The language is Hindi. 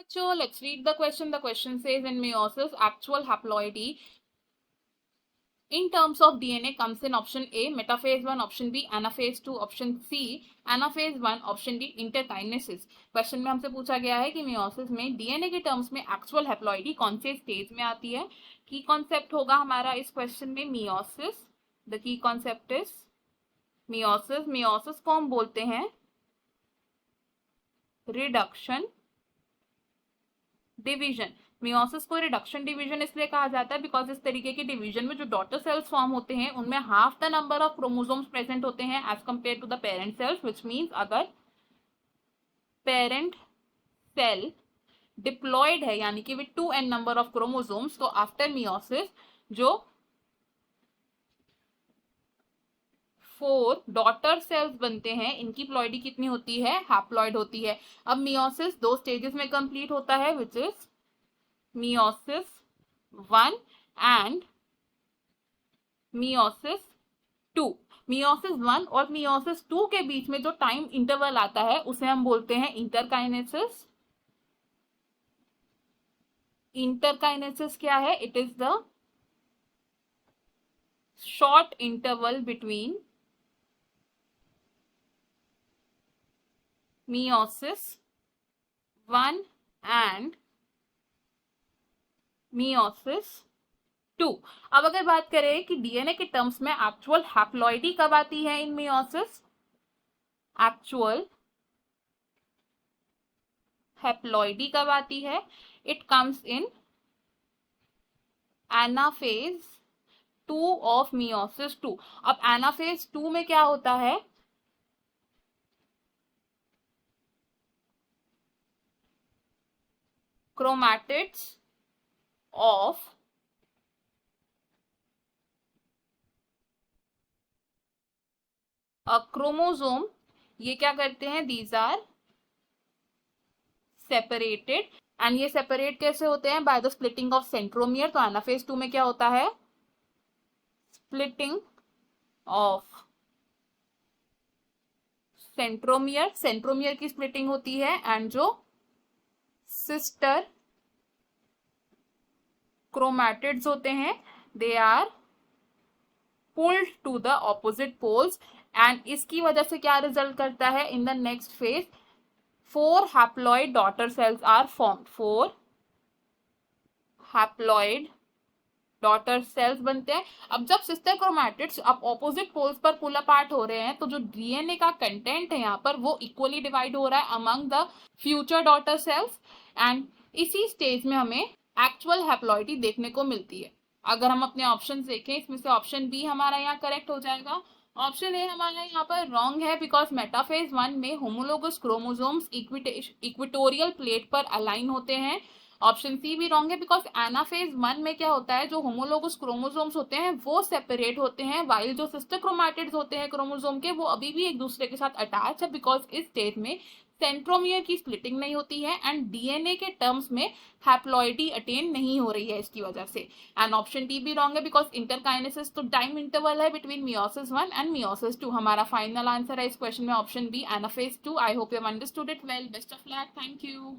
बच्चों, let's read the question. The question says in meiosis, actual haploidy in terms of DNA comes in option A, metaphase 1, option B, anaphase 2, option C, anaphase 1, option D, interkinesis. Question में हमसे पूछा गया है कि meiosis में डीएनए के टर्म्स में एक्चुअल हैप्लॉइडी कौन से स्टेज में आती है. की कॉन्सेप्ट होगा हमारा इस क्वेश्चन में meiosis. The key concept is meiosis. meiosis को हम बोलते हैं रिडक्शन डिवीजन. मियोसिस को रिडक्शन डिवीजन इसलिए कहा जाता है बिकॉज इस तरीके के डिवीजन में जो डॉटर सेल्स फॉर्म होते हैं उनमें half the number of chromosomes present होते हैं as compare to the parent cells, which means अगर पेरेंट सेल डिप्लॉयड है यानी कि with 2n number of chromosomes, तो आफ्टर मियोसिस जो 4 डॉटर सेल्स बनते हैं इनकी प्लॉइडी कितनी होती है, हैप्लॉइड होती है. अब मियोसिस 2 स्टेजेस में कंप्लीट होता है, which is meiosis 1 and meiosis 2. meiosis 1 और meiosis 2 के बीच में जो टाइम इंटरवल आता है उसे हम बोलते हैं इंटरकाइनेसिस. इंटरकाइनेसिस क्या है? It is the short interval between meiosis 1 and meiosis 2. अब अगर बात करें कि डीएनए के टर्म्स में एक्चुअल हैप्लॉइडी कब आती है इन meiosis, एक्चुअल हैप्लॉइडी कब आती है? It comes in anaphase 2 of meiosis 2. अब एनाफेज 2 में क्या होता है? क्रोमैटिड्स of a chromosome, ये क्या करते हैं? these are separated and ये सेपरेट कैसे होते हैं? by the splitting of centromere. तो एनाफेज 2 में क्या होता है? splitting of centromere. centromere की splitting होती है एंड जो सिस्टर क्रोमैटिड्स होते हैं they are pulled to the opposite poles and इसकी वजह से क्या रिजल्ट करता है? In the next phase 4 haploid daughter cells are formed. 4 haploid daughter cells बनते हैं. अब जब सिस्टर क्रोमैटिड्स अब ऑपोजिट पोल्स पर पुल अपार्ट हो रहे हैं तो जो डीएनए का कंटेंट है यहाँ पर वो इक्वली डिवाइड हो रहा है among the future daughter cells and इसी स्टेज में हमें एक्चुअल हैप्लॉइडी देखने को मिलती है. अगर हम अपने ऑप्शन देखें इसमें से ऑप्शन बी हमारा यहाँ करेक्ट हो जाएगा. ऑप्शन ए हमारा यहाँ पर रॉन्ग है बिकॉज मेटाफेज 1 में होमोलोगस क्रोमोसोम्स इक्वेटोरियल प्लेट पर अलाइन होते हैं. ऑप्शन सी भी रॉन्ग है बिकॉज एनाफेज 1 में क्या होता है? जो होमोलोगस क्रोमोसोम्स होते हैं वो सेपरेट होते हैं वाइल जो सिस्टर क्रोमैटिड्स होते हैं क्रोमोसोम के वो अभी भी एक दूसरे के साथ अटैच है बिकॉज इस स्टेज में सेंट्रोमियर की स्प्लिटिंग नहीं होती है एंड डीएनए के टर्म्स में हैप्लॉइडी अटेन नहीं हो रही है इसकी वजह से. एंड ऑप्शन डी भी रॉन्ग है बिकॉज इंटरकाइनेसिस तो टाइम इंटरवल है बिटवीन meiosis 1 एंड meiosis 2. हमारा फाइनल आंसर है इस क्वेश्चन में option B anaphase 2. I hope you have understood it well. Best of luck. Thank you.